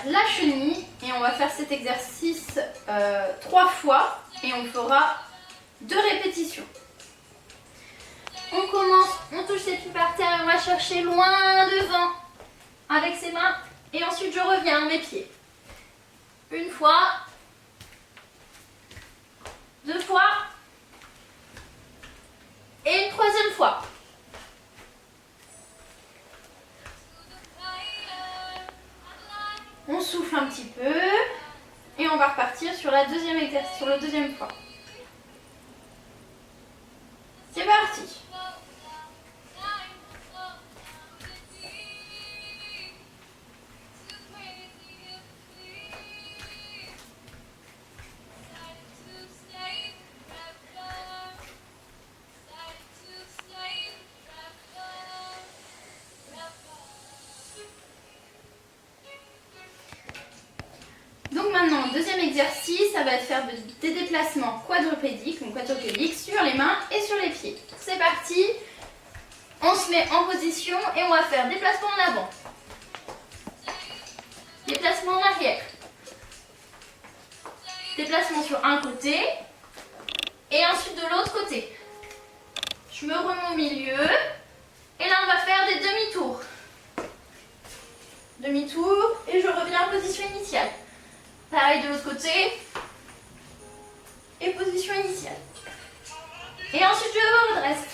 la chenille et on va faire cet exercice 3 fois et on fera 2 répétitions. On commence, on touche ses pieds par terre et on va chercher loin devant avec ses mains et ensuite je reviens mes pieds. Une fois, 2 fois et une 3e fois. On souffle un petit peu et on va repartir sur la deuxième exercice, sur le deuxième fois. C'est parti. Donc maintenant, deuxième exercice, ça va être faire des déplacements quadrupédiques, donc quadrupédiques sur les mains et sur les pieds. C'est parti, on se met en position et on va faire déplacement en avant, déplacement en arrière, déplacement sur un côté et ensuite de l'autre côté. Je me remets au milieu et là on va faire des demi-tours. Demi-tour et je reviens en position initiale. Pareil de l'autre côté. Et position initiale. Et ensuite je me redresse.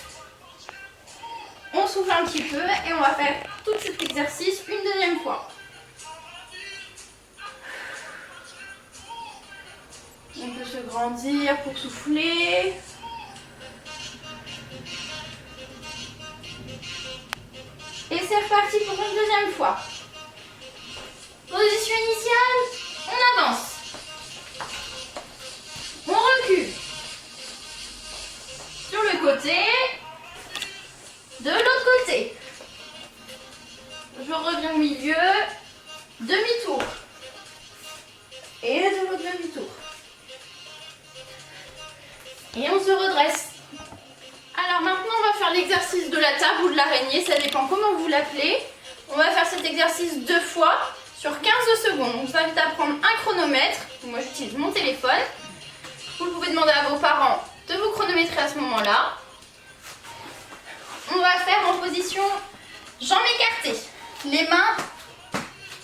On souffle un petit peu et on va faire tout cet exercice une deuxième fois. On peut se grandir pour souffler. Et c'est reparti pour une deuxième fois. Position initiale. On avance. On recule. Sur le côté. De l'autre côté. Je reviens au milieu. Demi-tour. Et de l'autre demi-tour. Et on se redresse. Alors maintenant on va faire l'exercice de la table ou de l'araignée. Ça dépend comment vous l'appelez. On va faire cet exercice 2 fois. Sur 15 secondes, on vous invite à prendre un chronomètre. Moi j'utilise mon téléphone. Vous pouvez demander à vos parents de vous chronométrer à ce moment-là. On va faire en position jambes écartées. Les mains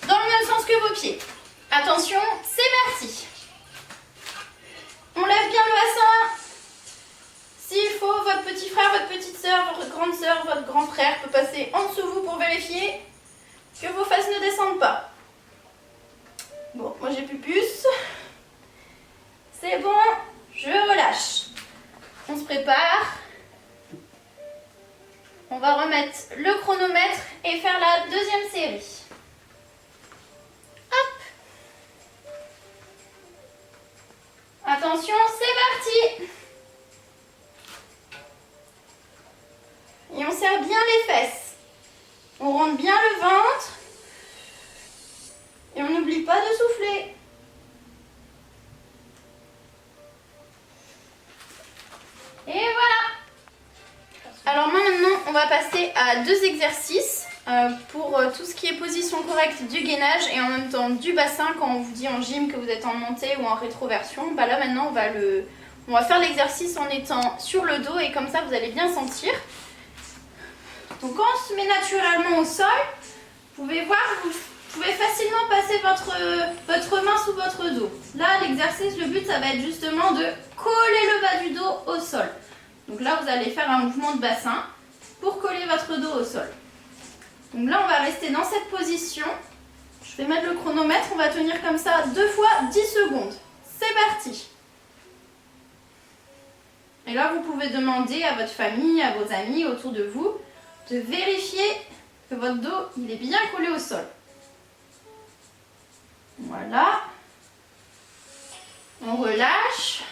dans le même sens que vos pieds. Attention, c'est parti. On lève bien le bassin. S'il faut, votre petit frère, votre petite soeur, votre grande soeur, votre grand frère peut passer en dessous de vous pour vérifier que vos fesses ne descendent pas. Bon, moi j'ai plus puce. C'est bon, je relâche. On se prépare. On va remettre le chronomètre et faire la deuxième série. Hop. Attention, c'est parti. Et on serre bien les fesses. On rentre bien le ventre. Et on n'oublie pas de souffler. Et voilà. Alors maintenant, on va passer à 2 exercices pour tout ce qui est position correcte du gainage et en même temps du bassin. Quand on vous dit en gym que vous êtes en montée ou en rétroversion, bah là maintenant on va faire l'exercice en étant sur le dos et comme ça vous allez bien sentir. Donc quand on se met naturellement au sol, vous pouvez voir, vous pouvez facilement passer votre main sous votre dos. Là, l'exercice, le but, ça va être justement de coller le bas du dos au sol. Donc là, vous allez faire un mouvement de bassin pour coller votre dos au sol. Donc là, on va rester dans cette position. Je vais mettre le chronomètre, on va tenir comme ça 2 fois 10 secondes. C'est parti. Et là, vous pouvez demander à votre famille, à vos amis autour de vous, de vérifier que votre dos, il est bien collé au sol. Voilà. On relâche.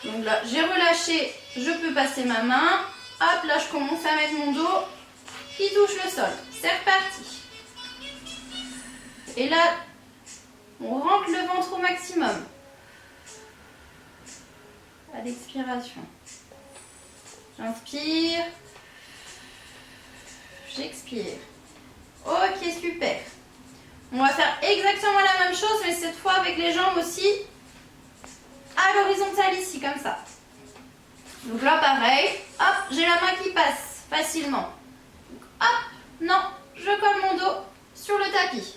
Donc là, j'ai relâché, je peux passer ma main. Hop, là, je commence à mettre mon dos qui touche le sol. C'est reparti. Et là, on rentre le ventre au maximum. À l'expiration. J'inspire. j'expire. Ok, super. On va faire exactement la même chose, mais cette fois avec les jambes aussi à l'horizontale ici, comme ça. Donc là, pareil, hop, j'ai la main qui passe facilement. Hop, non, je colle mon dos sur le tapis.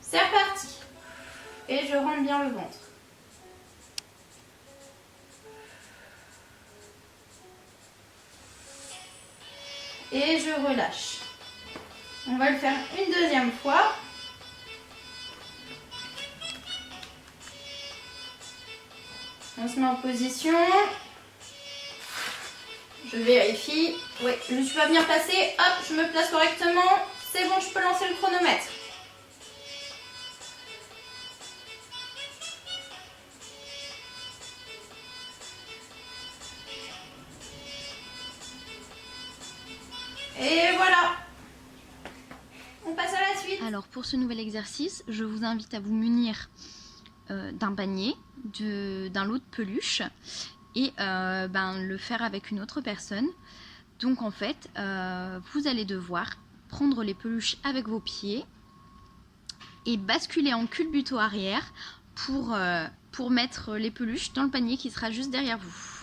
C'est reparti. Et je rentre bien le ventre. Et je relâche. On va le faire une deuxième fois. On se met en position. Je vérifie. Oui, je ne suis pas bien placée. Hop, je me place correctement. C'est bon, je peux lancer le chronomètre. Et voilà. On passe à la suite. Alors pour ce nouvel exercice, je vous invite à vous munir d'un panier, d'un lot de peluches et le faire avec une autre personne. Donc en fait, vous allez devoir prendre les peluches avec vos pieds et basculer en culbuto arrière pour mettre les peluches dans le panier qui sera juste derrière vous.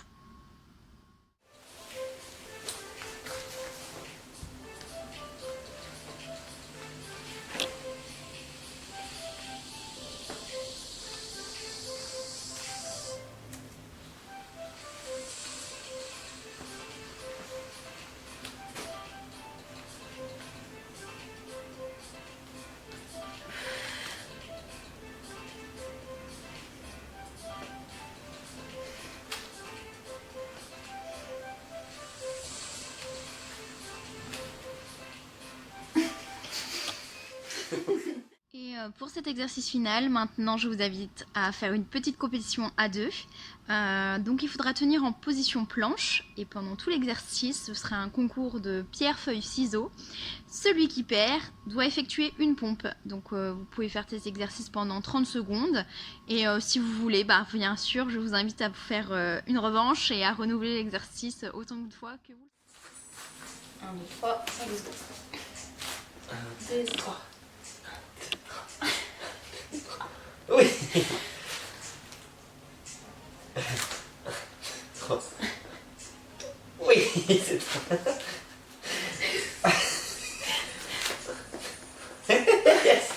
Et pour cet exercice final, maintenant je vous invite à faire une petite compétition à deux. Donc il faudra tenir en position planche et pendant tout l'exercice, ce sera un concours de pierre, feuille, ciseaux. Celui qui perd doit effectuer une pompe. Donc vous pouvez faire ces exercices pendant 30 secondes. Et si vous voulez, bien sûr, je vous invite à vous faire une revanche et à renouveler l'exercice autant de fois que vous. 1, 2, 3, 2, 3. Oui. 3. Oui, c'est trop. Yes.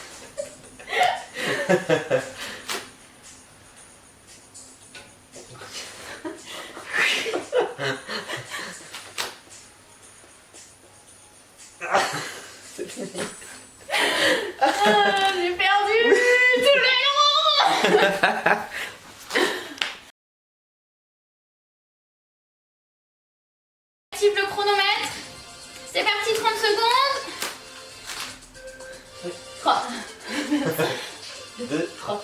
C'est fini. J'ai perdu tous les rangs. Active le chronomètre. C'est parti, 30 secondes. 3. 2, 3.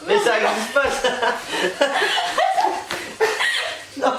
Mais ça n'arrive pas ça. Non.